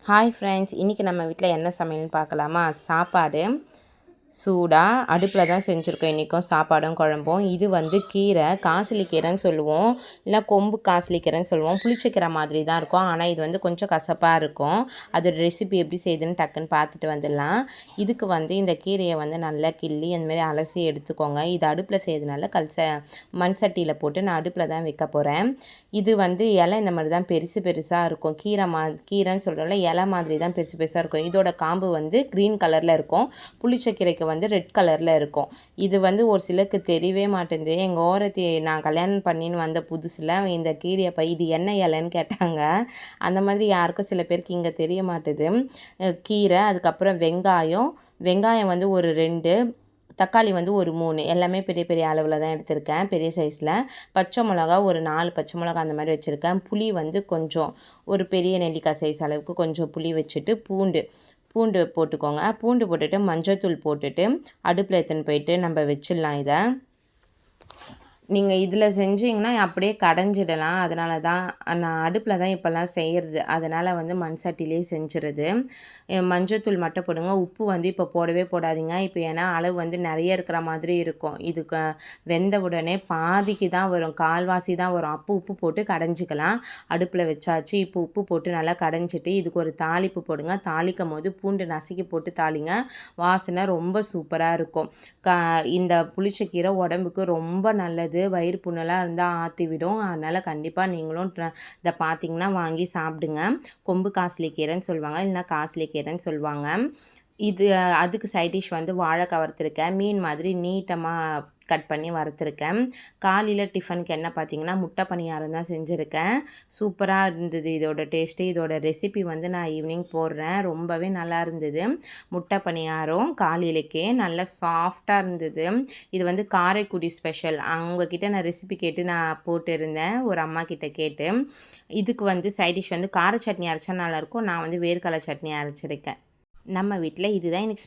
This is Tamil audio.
ஹாய் ஃப்ரெண்ட்ஸ், இன்றைக்கி நம்ம வீட்டில் என்ன சமையல்னு பார்க்கலாமா? சாப்பாடு சூடாக அடுப்பில் தான் செஞ்சுருக்கோம் இன்றைக்கும், சாப்பாடும் குழம்பும். இது வந்து கீரை, காசிலி கீரைன்னு சொல்லுவோம், இல்லை கொம்பு காசிலி கீரைன்னு சொல்லுவோம். புளிச்சக்கீரை மாதிரி தான் இருக்கும், ஆனால் இது வந்து கொஞ்சம் கசப்பாக இருக்கும். அதோட ரெசிபி எப்படி செய்யுதுன்னு டக்குன்னு பார்த்துட்டு வந்துடலாம். இதுக்கு வந்து இந்த கீரையை வந்து நல்லா கிள்ளி அந்தமாரி அலசி எடுத்துக்கோங்க. இது அடுப்பில் செய்யறதுனால மண் சட்டியில் போட்டு நான் அடுப்பில் தான் வைக்க போகிறேன். இது வந்து இலை இந்த மாதிரி தான் பெருசு பெருசாக இருக்கும். கீரைன்னு சொல்கிறோம்ல, இலை மாதிரி தான் பெருசு பெருசாக இருக்கும். இதோட காம்பு வந்து க்ரீன் கலரில் இருக்கும், புளிச்சக்கீரைக்கு வந்து ரெட் கலரில் இருக்கும். இது வந்து ஒரு சிலருக்கு தெரியவே மாட்டேங்குது. எங்கள் ஓரத்தி நான் கல்யாணம் பண்ணின்னு வந்த புதுசில் இந்த கீரையை இது என்ன இலைன்னு கேட்டாங்க. அந்த மாதிரி யாருக்கும் சில பேருக்கு இங்கே தெரிய மாட்டுது. கீரை, அதுக்கப்புறம் வெங்காயம் வந்து ஒரு 2, தக்காளி வந்து ஒரு 3, எல்லாமே பெரிய பெரிய அளவில் தான் எடுத்திருக்கேன், பெரிய சைஸில். பச்சை மிளகா ஒரு 4 பச்சை மிளகா அந்த மாதிரி வச்சுருக்கேன். புளி வந்து கொஞ்சம் ஒரு பெரிய நெல்லிக்காய் சைஸ் அளவுக்கு கொஞ்சம் புளி வச்சுட்டு, பூண்டு போட்டுக்கோங்க. பூண்டு போட்டுட்டு மஞ்சள்தூள் போட்டுட்டு அடுப்பில் எடுத்துன்னு போயிட்டு நம்ம வச்சிடலாம். இதை நீங்கள் இதில் செஞ்சிங்கன்னா அப்படியே கடைஞ்சிடலாம். அதனால தான் நான் அடுப்பில் தான் இப்போல்லாம் செய்கிறது. அதனால் வந்து மண் சட்டிலே செஞ்சுருது. மஞ்சள்தூள் மட்டும் போடுங்க. உப்பு வந்து இப்போ போடவே போடாதீங்க. இப்போ ஏன்னா அளவு வந்து நிறைய இருக்கிற மாதிரி இருக்கும். இதுக்கு வெந்த உடனே பாதிக்கு தான் வரும், கால்வாசி தான் வரும். அப்போ உப்பு போட்டு கடைஞ்சிக்கலாம். அடுப்பில் வச்சாச்சு. இப்போ உப்பு போட்டு நல்லா கடைஞ்சிட்டு இதுக்கு ஒரு தாளிப்பு போடுங்க. தாளிக்கும் போது பூண்டு நசுக்கி போட்டு தாளிங்க. வாசனை ரொம்ப சூப்பராக இருக்கும். இந்த புளிச்சக்கீரை உடம்புக்கு ரொம்ப நல்லது. வயிறு புண்ணெல்லாம் இருந்தால் ஆற்றி விடும். அதனால் கண்டிப்பாக நீங்களும் இதை பார்த்தீங்கன்னா வாங்கி சாப்பிடுங்க. கொம்பு காசிலி கீரைன்னு சொல்லுவாங்க, இல்லைனா காசிலி கீரைன்னு சொல்லுவாங்க. அதுக்கு சைட் டிஷ் வந்து வாழைக்காய் வறுத்துருக்கேன். மீன் மாதிரி நீட்டமாக கட் பண்ணி வறுத்துருக்கேன். காலையில் டிஃபனுக்கு என்ன பார்த்தீங்கன்னா முட்டை பணியாரம் தான் செஞ்சுருக்கேன். சூப்பராக இருந்தது இதோட டேஸ்ட்டு. இதோட ரெசிபி வந்து நான் ஈவினிங் போடுறேன். ரொம்பவே நல்லா இருந்தது. முட்டை பணியாரம் காலையிலக்கே நல்லா சாஃப்டாக இருந்தது. இது வந்து காரைக்குடி ஸ்பெஷல். அவங்கக்கிட்ட நான் ரெசிபி கேட்டு நான் போட்டிருந்தேன், ஒரு அம்மா கிட்ட கேட்டு. இதுக்கு வந்து சைட் டிஷ் வந்து கார சட்னி அரைச்சா நல்லாயிருக்கும். நான் வந்து வேர்க்கடலை சட்னி அரைச்சிருக்கேன். நம்ம வீட்டில் இதுதான் எனக்கு